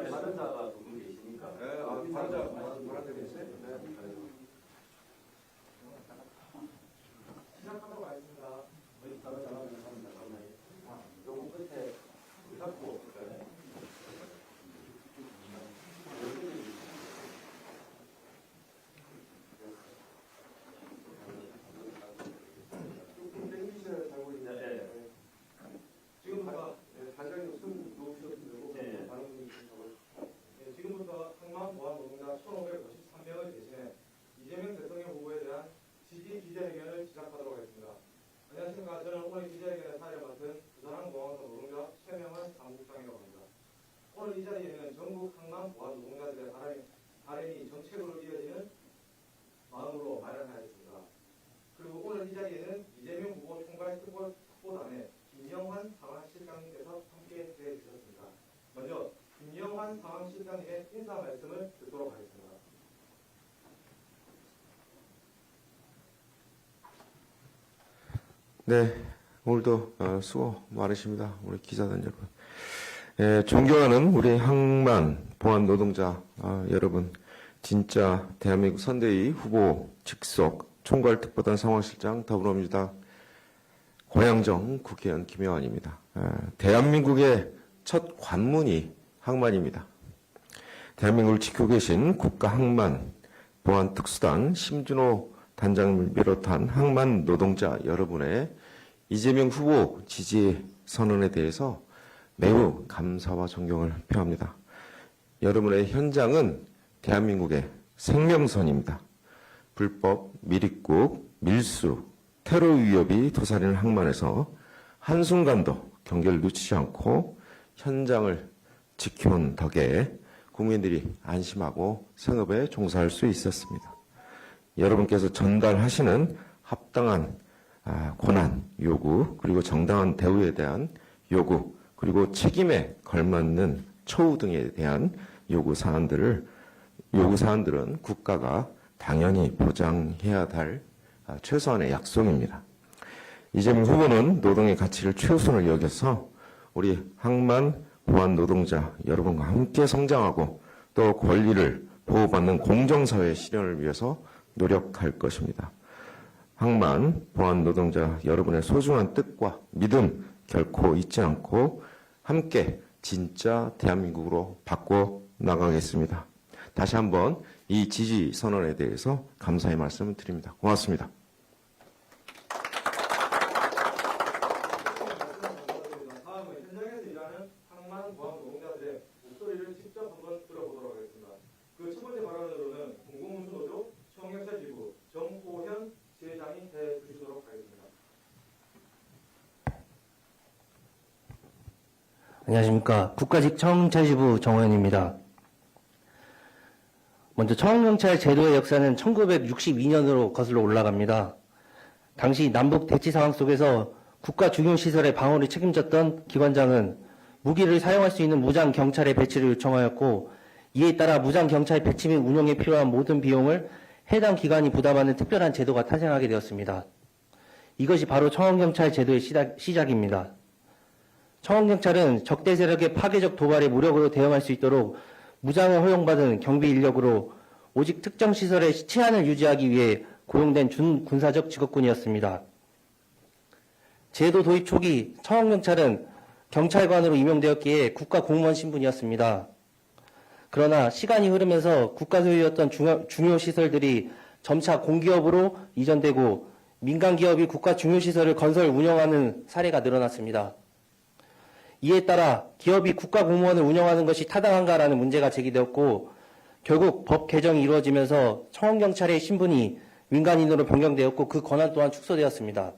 다른 자가 두 분 계시니까. 다른 자 계세요? 시작하도록 하겠습니다. 요거 끝에 잡고 지금부터 단장님 손 놓으셔도 되고 다른 분이 지금부터 항만보안노동자 1,553명을 대신해 이재명 대통령 후보에 대한 지지 기자회견을 시작하도록 하겠습니다. 안녕하십니까. 저는 오늘 기자회견에 사회를 맡은 부산항공항사 노동자 최명환 사무국장이라고 합니다. 오늘 이 자리에는 전국 항만보안노동자들의 바람이 정책으로 이어지는 마음으로 마련하였습니다. 그리고 오늘 이 자리에는 이재명 후보 총괄 특보단의 김영환 상황실장님께서 함께 해 주셨습니다. 먼저 김영환 상황실장님의 인사 말씀을 듣도록 하겠습니다. 네, 오늘도 수고 많으십니다. 우리 기자단 여러분. 존경하는 우리 항만 보안 노동자 여러분, 진짜 대한민국 선대위 후보 직속 총괄특보단 상황실장 더불어민주당 고양정 국회의원 김영환입니다. 대한민국의 첫 관문이 항만입니다. 대한민국을 지키고 계신 국가항만 보안특수단 심준호 단장을 비롯한 항만 노동자 여러분의 이재명 후보 지지 선언에 대해서 매우 감사와 존경을 표합니다. 여러분의 현장은 대한민국의 생명선입니다. 불법, 밀입국, 밀수, 테러 위협이 도사리는 항만에서 한순간도 경계를 놓치지 않고 현장을 지켜온 덕에 국민들이 안심하고 생업에 종사할 수 있었습니다. 여러분께서 전달하시는 합당한 권한, 요구, 그리고 정당한 대우에 대한 요구, 그리고 책임에 걸맞는 처우 등에 대한 요구사항들은 국가가 당연히 보장해야 할 최소한의 약속입니다. 이재명 후보는 노동의 가치를 최우선을 여겨서 우리 항만 보안 노동자 여러분과 함께 성장하고 또 권리를 보호받는 공정사회 실현을 위해서 노력할 것입니다. 항만 보안 노동자 여러분의 소중한 뜻과 믿음 결코 잊지 않고 함께 진짜 대한민국으로 바꿔 나가겠습니다. 다시 한번 이 지지 선언에 대해서 감사의 말씀을 드립니다. 고맙습니다. 다음은 현장에서 일하는 항만 보안 노동자들의 목소리를 직접 한번 들어보도록 하겠습니다. 그 첫 번째 발언으로는 공공운수노조 청경찰지부 정호현 지회장이 해 주시도록 하겠습니다. 안녕하십니까. 국가직 청경찰지부 정호현입니다. 먼저 청경찰 제도의 역사는 1962년으로 거슬러 올라갑니다. 당시 남북 대치 상황 속에서 국가 중요시설의 방어를 책임졌던 기관장은 무기를 사용할 수 있는 무장경찰의 배치를 요청하였고, 이에 따라 무장경찰 배치 및 운영에 필요한 모든 비용을 해당 기관이 부담하는 특별한 제도가 탄생하게 되었습니다. 이것이 바로 청원경찰 제도의 시작입니다. 청원경찰은 적대 세력의 파괴적 도발에 무력으로 대응할 수 있도록 무장을 허용받은 경비 인력으로 오직 특정 시설의 치안을 유지하기 위해 고용된 준군사적 직업군이었습니다. 제도 도입 초기 청원경찰은 경찰관으로 임용되었기에 국가공무원 신분이었습니다. 그러나 시간이 흐르면서 국가 소유였던 중요 시설들이 점차 공기업으로 이전되고 민간 기업이 국가 중요 시설을 건설 운영하는 사례가 늘어났습니다. 이에 따라 기업이 국가 공무원을 운영하는 것이 타당한가라는 문제가 제기되었고, 결국 법 개정이 이루어지면서 청원경찰의 신분이 민간인으로 변경되었고 그 권한 또한 축소되었습니다.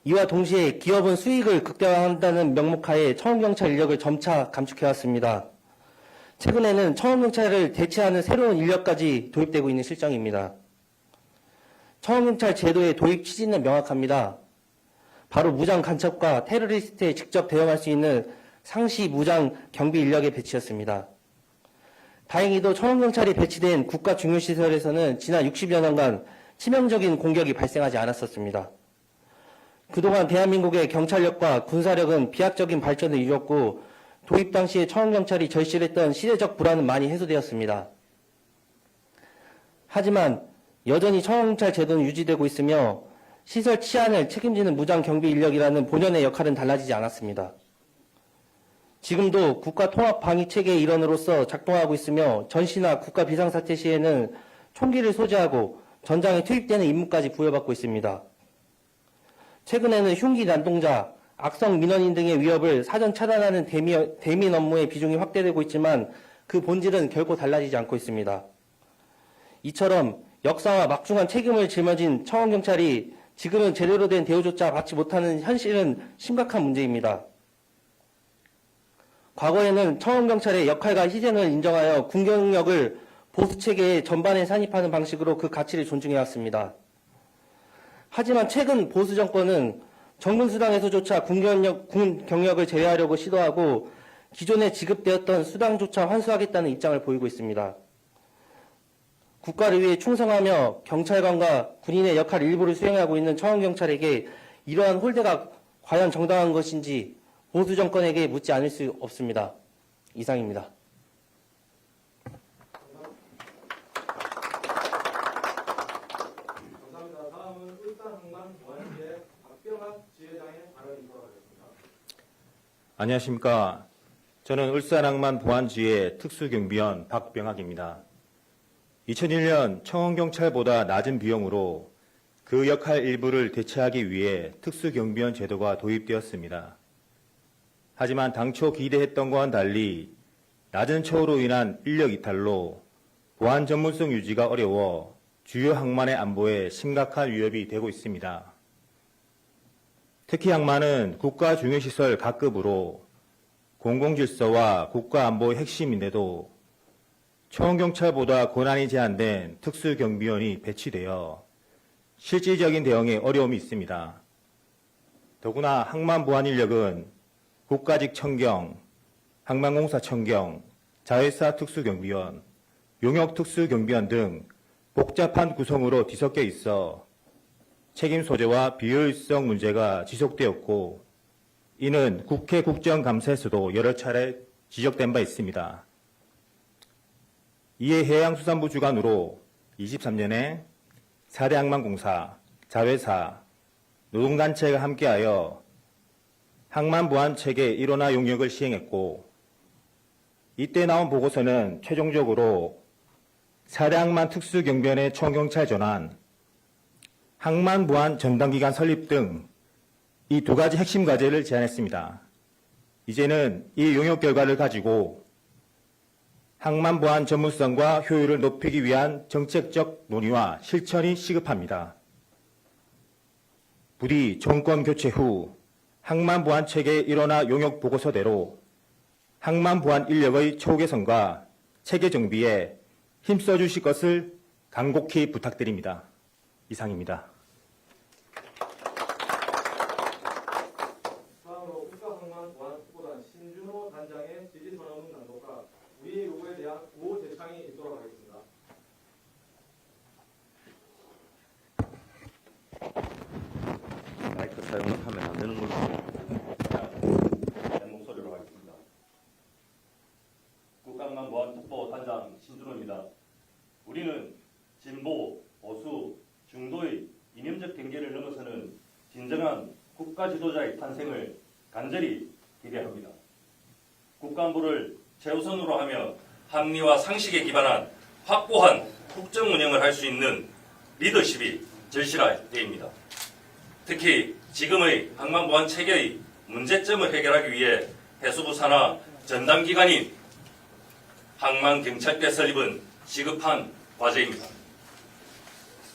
이와 동시에 기업은 수익을 극대화한다는 명목하에 청원경찰 인력을 점차 감축해왔습니다. 최근에는 청원경찰을 대체하는 새로운 인력까지 도입되고 있는 실정입니다. 청원경찰 제도의 도입 취지는 명확합니다. 바로 무장 간첩과 테러리스트에 직접 대응할 수 있는 상시 무장 경비 인력의 배치였습니다. 다행히도 청원경찰이 배치된 국가 중요시설에서는 지난 60여 년간 치명적인 공격이 발생하지 않았었습니다. 그동안 대한민국의 경찰력과 군사력은 비약적인 발전을 이뤘고 도입 당시에 청원경찰이 절실했던 시대적 불안은 많이 해소되었습니다. 하지만 여전히 청원경찰 제도는 유지되고 있으며 시설 치안을 책임지는 무장 경비 인력이라는 본연의 역할은 달라지지 않았습니다. 지금도 국가 통합 방위 체계의 일원으로서 작동하고 있으며 전시나 국가 비상사태 시에는 총기를 소지하고 전장에 투입되는 임무까지 부여받고 있습니다. 최근에는 흉기 난동자, 악성 민원인 등의 위협을 사전 차단하는 대민 업무의 비중이 확대되고 있지만 그 본질은 결코 달라지지 않고 있습니다. 이처럼 역사와 막중한 책임을 짊어진 청원경찰이 지금은 제대로 된 대우조차 받지 못하는 현실은 심각한 문제입니다. 과거에는 청원경찰의 역할과 희생을 인정하여 군경력을 보수체계의 전반에 산입하는 방식으로 그 가치를 존중해왔습니다. 하지만 최근 보수 정권은 정군수당에서조차 군 경력을 제외하려고 시도하고 기존에 지급되었던 수당조차 환수하겠다는 입장을 보이고 있습니다. 국가를 위해 충성하며 경찰관과 군인의 역할 일부를 수행하고 있는 청원경찰에게 이러한 홀대가 과연 정당한 것인지 보수 정권에게 묻지 않을 수 없습니다. 이상입니다. 감사합니다. 다음은 울산항만보안지의 박병학 지회장의 발언이 돌아가겠습니다. 안녕하십니까. 저는 울산항만보안지회 특수경비원 박병학입니다. 2001년 청원경찰보다 낮은 비용으로 그 역할 일부를 대체하기 위해 특수경비원 제도가 도입되었습니다. 하지만 당초 기대했던 것과는 달리 낮은 처우로 인한 인력 이탈로 보안 전문성 유지가 어려워 주요 항만의 안보에 심각한 위협이 되고 있습니다. 특히 항만은 국가 중요시설 각급으로 공공질서와 국가안보의 핵심인데도 청원경찰보다 권한이 제한된 특수경비원이 배치되어 실질적인 대응에 어려움이 있습니다. 더구나 항만보안 인력은 국가직 청경, 항만공사 청경, 자회사 특수경비원, 용역 특수경비원 등 복잡한 구성으로 뒤섞여 있어 책임 소재와 비효율성 문제가 지속되었고 이는 국회 국정감사에서도 여러 차례 지적된 바 있습니다. 이에 해양수산부 주관으로 23년에 4대 항만공사, 자회사, 노동단체가 함께하여 항만보안체계 일원화 용역을 시행했고 이때 나온 보고서는 최종적으로 4대 항만 특수경비원의 청원경찰 전환, 항만보안 전담기관 설립 등 이 두 가지 핵심 과제를 제안했습니다. 이제는 이 용역 결과를 가지고 항만보안 전문성과 효율을 높이기 위한 정책적 논의와 실천이 시급합니다. 부디 정권 교체 후 항만보안체계 일원화 용역 보고서대로 항만보안 인력의 처우 개선과 체계 정비에 힘써 주실 것을 간곡히 부탁드립니다. 이상입니다. 다음으로 국가항만보안특보단 신준호 단장의 지지선언문 낭독과 우리 요구에 대한 구호 제창이 있도록 하겠습니다. 마이크 사용을 하면 안 되는 걸로. 내 목소리로 하겠습니다. 국가항만보안특보 단장 신준호입니다. 우리는 진보, 보수, 중도의 이념적 경계를 넘어서는 진정한 국가 지도자의 탄생을 간절히 기대합니다. 국가안보를 최우선으로 하며 합리와 상식에 기반한 확고한 국정 운영을 할 수 있는 리더십이 절실할 때입니다. 특히 지금의 항만보안 체계의 문제점을 해결하기 위해 해수부 산하 전담기관인 항만경찰대 설립은 시급한 과제입니다.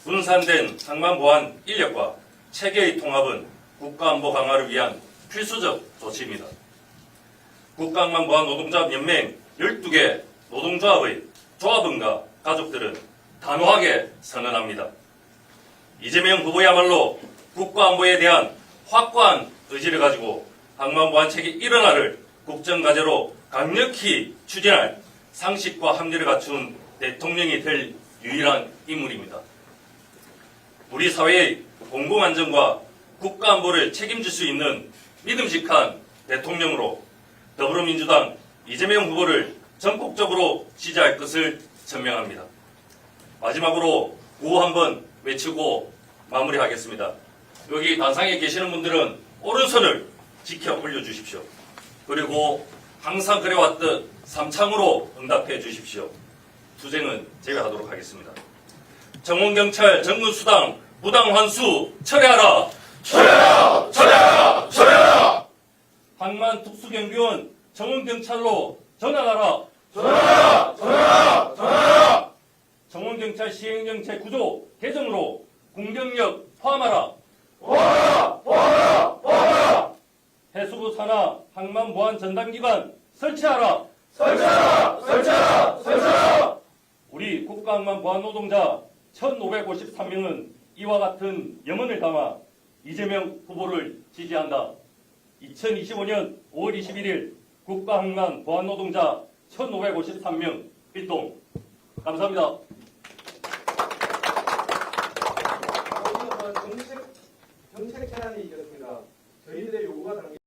분산된 항만보안 인력과 체계의 통합은 국가안보 강화를 위한 필수적 조치입니다. 국가항만보안 노동조합 연맹 12개 노동조합의 조합원과 가족들은 단호하게 선언합니다. 이재명 후보야말로 국가안보에 대한 확고한 의지를 가지고 항만보안 체계 일원화를 국정과제로 강력히 추진할 상식과 합리를 갖춘 대통령이 될 유일한 인물입니다. 우리 사회의 공공안전과 국가안보를 책임질 수 있는 믿음직한 대통령으로 더불어민주당 이재명 후보를 전폭적으로 지지할 것을 전명합니다. 마지막으로 구호 한번 외치고 마무리하겠습니다. 여기 단상에 계시는 분들은 오른손을 지켜 올려주십시오. 그리고 항상 그래왔듯 삼창으로 응답해 주십시오. 투쟁은 제가 하도록 하겠습니다. 정원경찰 정근수당 부당환수 철회하라! 철회하라! 철회하라! 철회하라! 항만특수경비원 정원경찰로 전환하라! 전환하라! 전환하라! 전환하라! 정원경찰 시행령 제9조 개정으로 공병력 포함하라! 포함하라! 포함하라! 포함하라! 해수부 산하 항만보안 전담기관 설치하라! 설치하라! 설치하라! 설치하라! 우리 국가항만보안 노동자 1,553명은 이와 같은 염원을 담아 이재명 후보를 지지한다. 2025년 5월 21일 국가항만 보안노동자 1,553명 필동. 감사합니다. 정책 제안이 있겠습니다. 저희들의 요구가 담긴